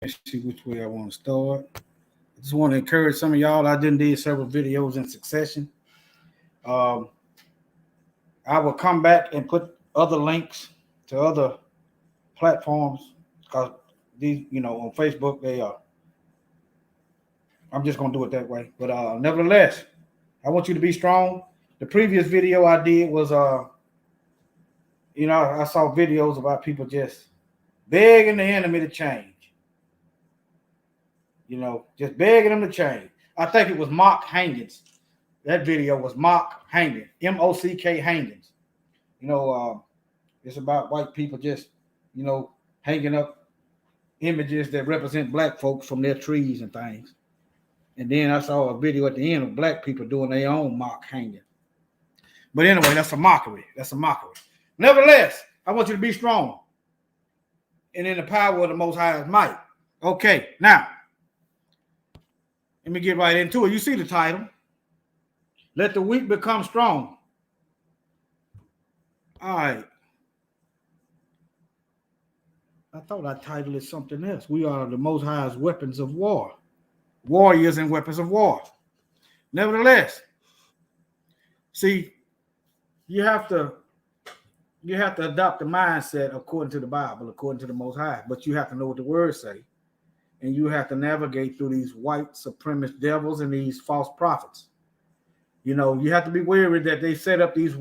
Let's see which way I want to start. I just want to encourage some of y'all. I did several videos in succession. I will come back and put other links to other platforms because these, on Facebook, they are. I'm just gonna do it that way. But nevertheless, I want you to be strong. The previous video I did was I saw videos about people just begging the enemy to change. Just begging them to change. I think it was Mock Hangings. That video was Mock Hanging, M-O-C-K Hangings. It's about white people just, hanging up images that represent black folks from their trees and things. And then I saw a video at the end of black people doing their own mock hanging. But anyway, that's a mockery. Nevertheless, I want you to be strong and in the power of the Most High's might. Okay, now, let me get right into it. You see the title. Let the weak become strong. All right. I thought I titled it something else. We are the Most High's weapons of war. Warriors and weapons of war. Nevertheless, see, you have to adopt the mindset according to the Bible, according to the Most High. But you have to know what the words say. And you have to navigate through these white supremacist devils and these false prophets. You have to be wary that they set up these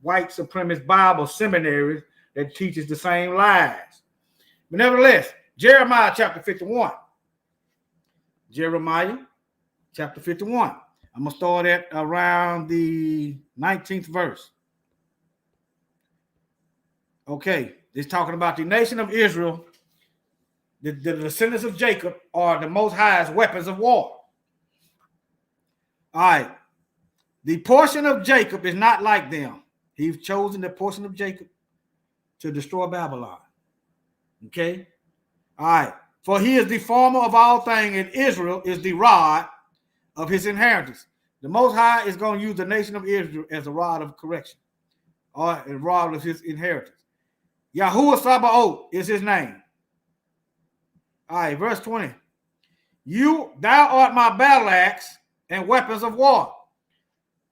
white supremacist Bible seminaries that teaches the same lies. But nevertheless, Jeremiah chapter 51. Jeremiah chapter 51. I'm going to start at around the 19th verse. Okay, it's talking about the nation of Israel. The descendants of Jacob are the Most High's weapons of war. All right. The portion of Jacob is not like them. He's chosen the portion of Jacob to destroy Babylon. Okay? All right. For he is the former of all things, and Israel is the rod of his inheritance. The Most High is going to use the nation of Israel as a rod of correction, or a rod of his inheritance. Yahuwah Sabaoth is his name. All right, verse 20. Thou art my battle axe and weapons of war.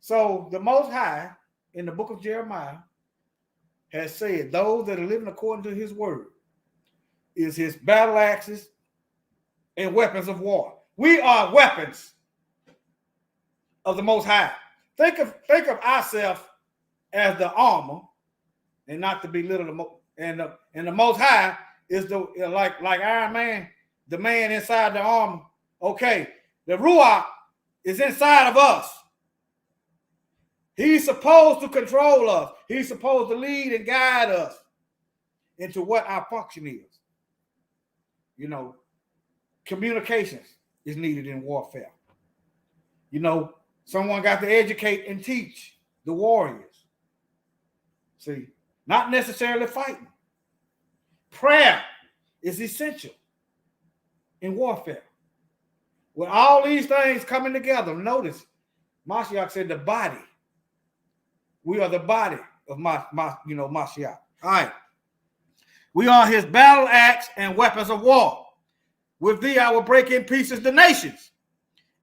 So the Most High in the book of Jeremiah has said those that are living according to his word is his battle axes and weapons of war. We are weapons of the Most High. Think of ourselves as the armor, and not to belittle the Most High is the like Iron Man, the man inside the armor. Okay, the Ruach is inside of us. He's supposed to control us. He's supposed to lead and guide us into what our function is. You know, communications is needed in warfare. You know, someone got to educate and teach the warriors. See, not necessarily fighting. Prayer is essential in warfare. With all these things coming together, notice Mashiach said the body. We are the body of Mashiach. All right. We are his battle axe and weapons of war. With thee I will break in pieces the nations,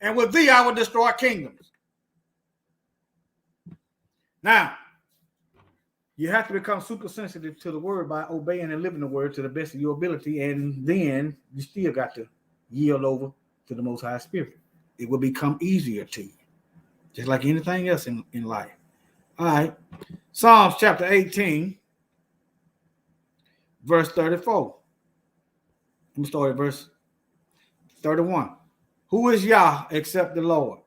and with thee I will destroy kingdoms. Now, you have to become super sensitive to the word by obeying and living the word to the best of your ability, and then you still got to yield over to the Most High Spirit. It will become easier to you, just like anything else in life. All right. Psalms chapter 18, verse 34. Let me start at verse 31. Who is YAH except the Lord?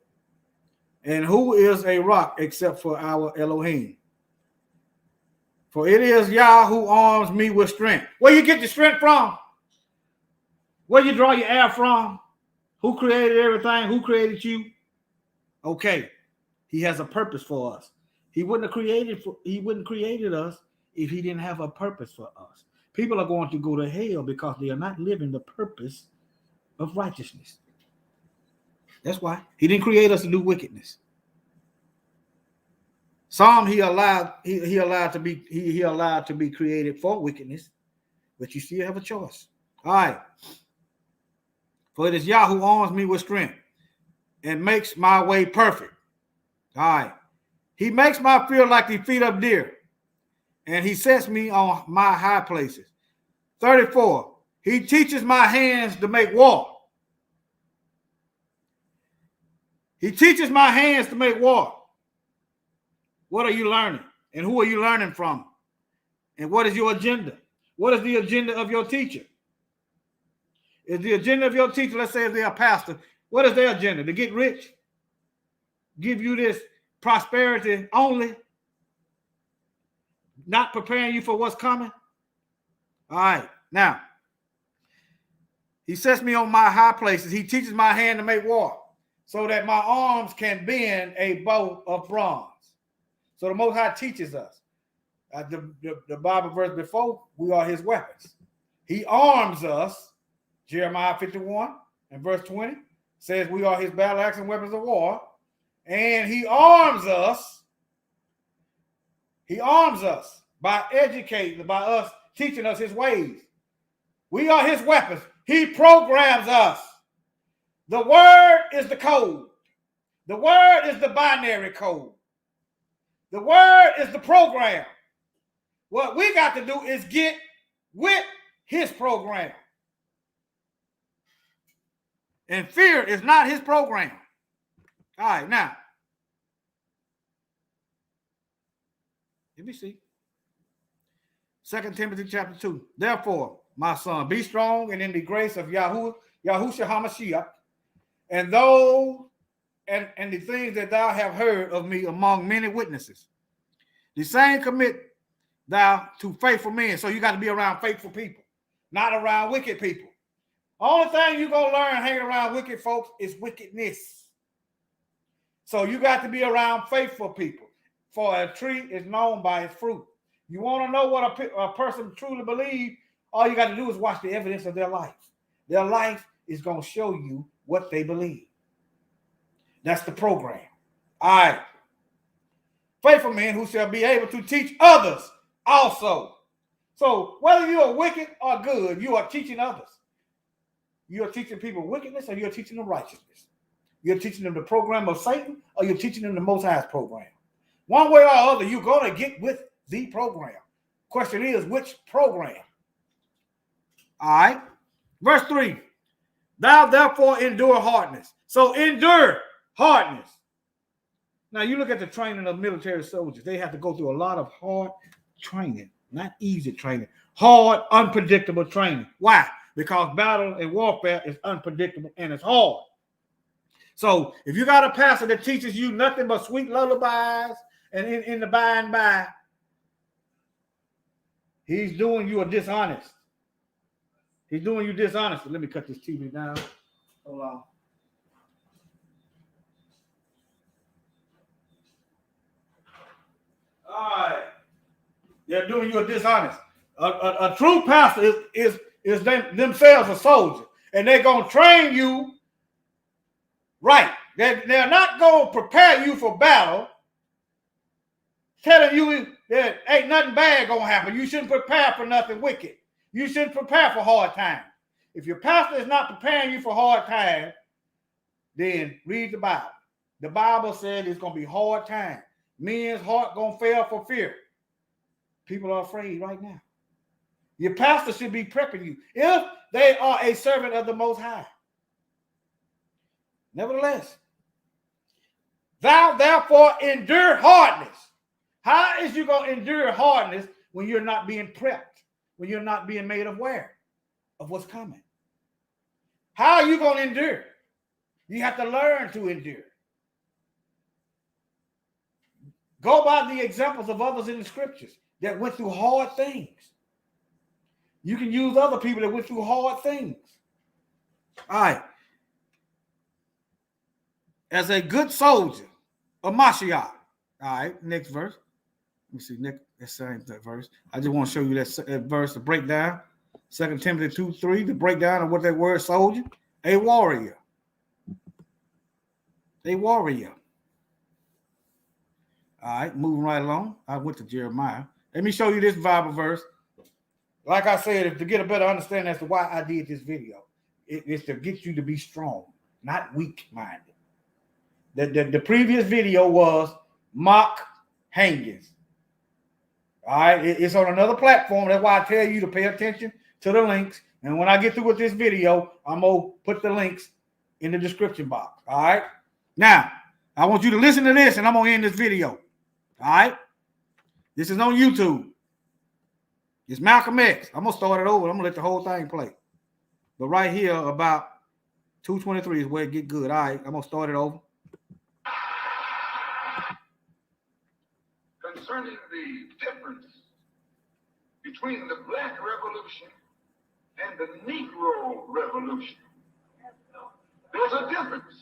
And who is a rock except for our Elohim? For it is YAH who arms me with strength. Where you get your strength from? Where you draw your air from? Who created everything? Who created you? Okay. He has a purpose for us. He wouldn't have created us if he didn't have a purpose for us. People are going to go to hell because they are not living the purpose of righteousness. That's why he didn't create us to do wickedness. Some he allowed to be created for wickedness, but you still have a choice. All right. For it is YAH who arms me with strength and makes my way perfect. All right. He makes my feet like the feet of deer, and he sets me on my high places. 34. He teaches my hands to make war. He teaches my hands to make war. What are you learning? And who are you learning from? And what is your agenda? What is the agenda of your teacher? Is the agenda of your teacher, let's say if they're a pastor, what is their agenda? To get rich? Give you this prosperity only? Not preparing you for what's coming? All right. Now, he sets me on my high places. He teaches my hand to make war so that my arms can bend a bow of bronze. So the Most High teaches us. The Bible verse before, we are his weapons. He arms us. Jeremiah 51 and verse 20 says we are his battle axe and weapons of war. And he arms us. He arms us by educating, by us teaching us his ways. We are his weapons. He programs us. The word is the code. The word is the binary code. The word is the program. What we got to do is get with his program. And fear is not his program. All right, now. Let me see. 2 Timothy chapter 2. Therefore, my son, be strong and in the grace of Yahushua HaMashiach, and the things that thou have heard of me among many witnesses. The same commit thou to faithful men. So you got to be around faithful people, not around wicked people. Only thing you're going to learn hanging around wicked folks is wickedness. So you got to be around faithful people. For a tree is known by its fruit. You want to know what a person truly believes, all you got to do is watch the evidence of their life. Their life is going to show you what they believe. That's the program. All right. Faithful men who shall be able to teach others also. So whether you are wicked or good, you are teaching others. You are teaching people wickedness, or you're teaching them righteousness. You're teaching them the program of Satan, or you're teaching them the Most High's program. One way or other, you're going to get with the program. Question is, which program? All right. Verse 3. Thou therefore endure hardness. So endure hardness. Now you look at the training of military soldiers. They have to go through a lot of hard training. Not easy training. Hard, unpredictable training. Why? Because battle and warfare is unpredictable and it's hard. So if you got a pastor that teaches you nothing but sweet lullabies and in the by and by, he's doing you a dishonest. He's doing you dishonest. Let me cut this TV down. Hold on. All right. They're doing you a dishonest. A true pastor is themselves a soldier, and they're gonna train you right. They're not gonna prepare you for battle, telling you that ain't nothing bad gonna happen. You shouldn't prepare for nothing wicked. You shouldn't prepare for hard times. If your pastor is not preparing you for hard times, then read the Bible. The Bible said it's gonna be hard times. Men's heart gonna fail for fear. People are afraid right now. Your pastor should be prepping you if they are a servant of the Most High. Nevertheless, thou therefore endure hardness. How is you going to endure hardness when you're not being prepped, when you're not being made aware of what's coming? How are you going to endure? You have to learn to endure. Go by the examples of others in the scriptures that went through hard things. You can use other people that went through hard things. All right. As a good soldier of Mashiach. All right, next verse. Let me see, next, that same verse. I just want to show you that verse, the breakdown. 2 Timothy 2:3, the breakdown of what that word soldier. A warrior. A warrior. All right, moving right along. I went to Jeremiah. Let me show you this Bible verse. Like I said, to get a better understanding as to why I did this video, it's to get you to be strong, not weak-minded. The previous video was mock hangings. All right, it's on another platform. That's why I tell you to pay attention to the links. And when I get through with this video, I'm going to put the links in the description box. All right. Now, I want you to listen to this, and I'm going to end this video. All right. This is on YouTube. It's Malcolm X. I'm going to start it over. I'm going to let the whole thing play. But right here, about 2:23 is where it get good. All right. I'm going to start it over. Concerning the difference between the Black Revolution and the Negro Revolution. There's a difference.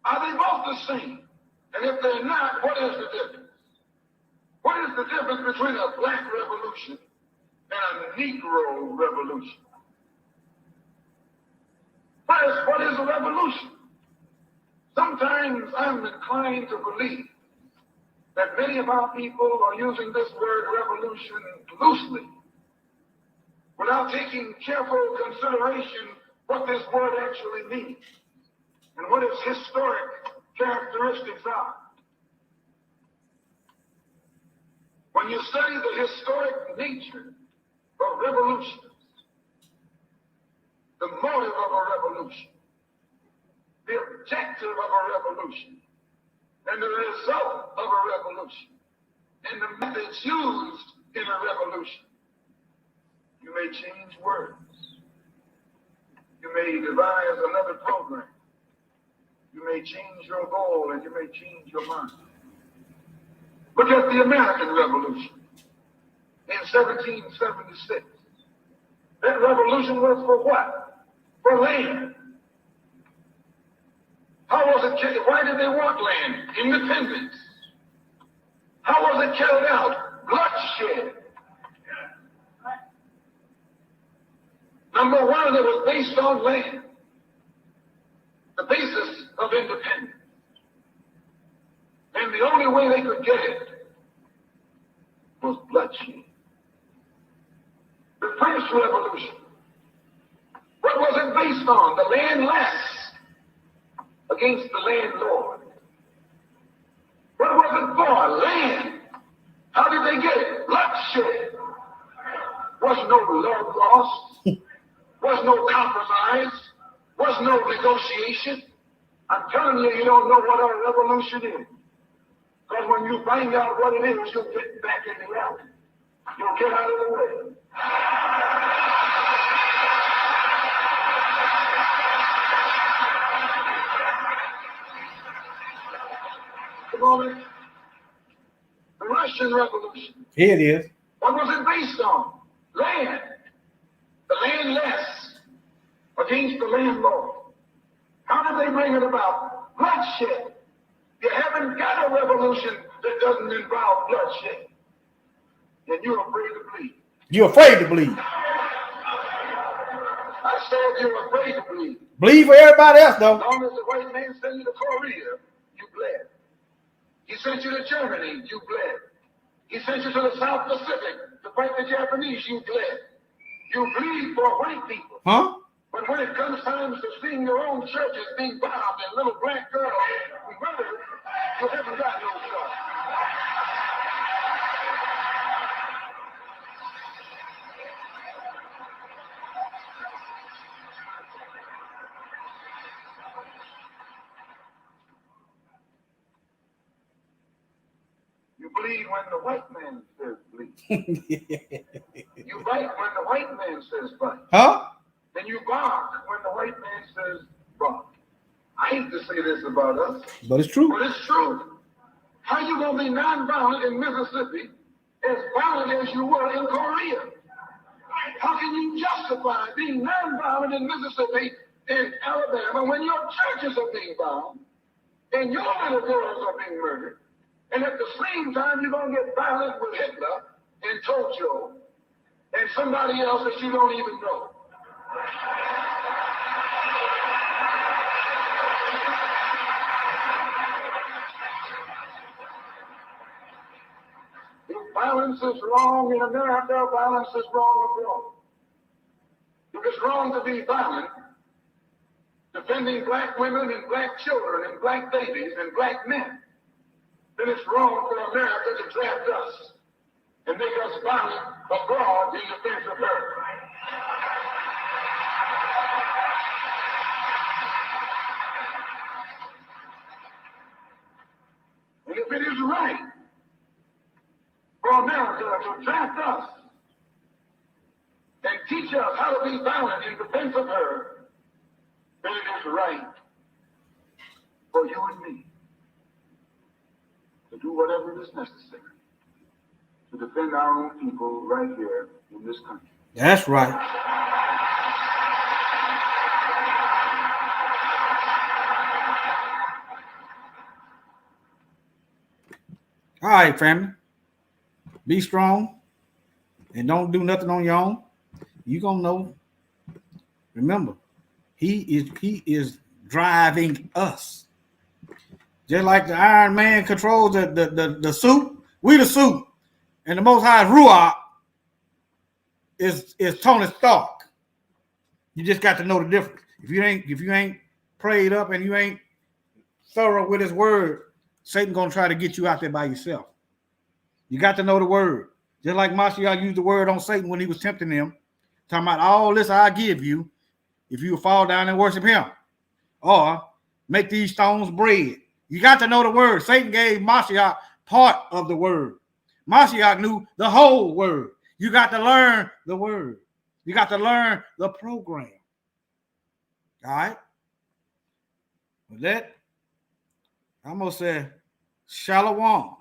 Are they both the same? And if they're not, what is the difference? What is the difference between a Black Revolution and a Negro Revolution? First, what is a revolution? Sometimes I'm inclined to believe that many of our people are using this word revolution loosely, without taking careful consideration what this word actually means and what its historic characteristics are. When you study the historic nature of revolutions, the motive of a revolution, the objective of a revolution, and the result of a revolution, and the methods used in a revolution, you may change words. You may devise another program. You may change your goal, and you may change your mind. Look at the American Revolution in 1776. That revolution was for what? For land. How was it carried? Why did they want land? Independence. How was it carried out? Bloodshed. Number one, it was based on land. The basis of independence. And the only way they could get it was bloodshed. The French Revolution. What was it based on? The landless against the landlord. What was it for? Land. How did they get it? Bloodshed. Was no love lost. Was no compromise. Was no negotiation. I'm telling you, you don't know what a revolution is. Because when you find out what it is, you'll get back in reality. You'll get out of the way. the moment? The Russian Revolution. Here it is. What was it based on? Land. The landless against the landlord. How did they bring it about? Bloodshed. You haven't got a revolution that doesn't involve bloodshed. And you're afraid to bleed. You're afraid to bleed. I said you're afraid to bleed. Bleed for everybody else, though. As long as the white man sent you to Korea, you bled. He sent you to Germany, you bled. He sent you to the South Pacific to fight the Japanese, you bled. You bleed for white people. Huh? But when it comes time to seeing your own churches being bombed and little black girls murdered, you haven't got no God. You bleed when the white man says bleed. You bite when the white man says bite. Huh? Then you bark when the white man says bark. I hate to say this about us, But it's true. but it's true. How you gonna be non-violent in Mississippi as violent as you were in Korea? How can you justify being non-violent in Mississippi and Alabama when your churches are being bombed and your little girls are being murdered? And at the same time, you're going to get violent with Hitler and Tojo and somebody else that you don't even know. If violence is wrong in America, violence is wrong abroad. If it's wrong to be violent, defending black women and black children and black babies and black men, then it's wrong for America to draft us and make us violent abroad in defense of her. And if it is right for America to draft us and teach us how to be violent in defense of her, then it is right for you and me to do whatever is necessary to defend our own people right here in this country. That's right. All right, family. Be strong and don't do nothing on your own. You're gonna know. Remember, he is driving us. Just like the Iron Man controls the suit, we the suit. And the Most High Ruach is Tony Stark. You just got to know the difference. If you ain't prayed up and you ain't thorough with his word, Satan gonna try to get you out there by yourself. You got to know the word. Just like Mashiach used the word on Satan when he was tempting him, talking about all this I give you if you fall down and worship him. Or make these stones bread. You got to know the word. Satan gave Mashiach part of the word. Mashiach knew the whole word. You got to learn the word. You got to learn the program. All right? With that, I'm going to say shalom.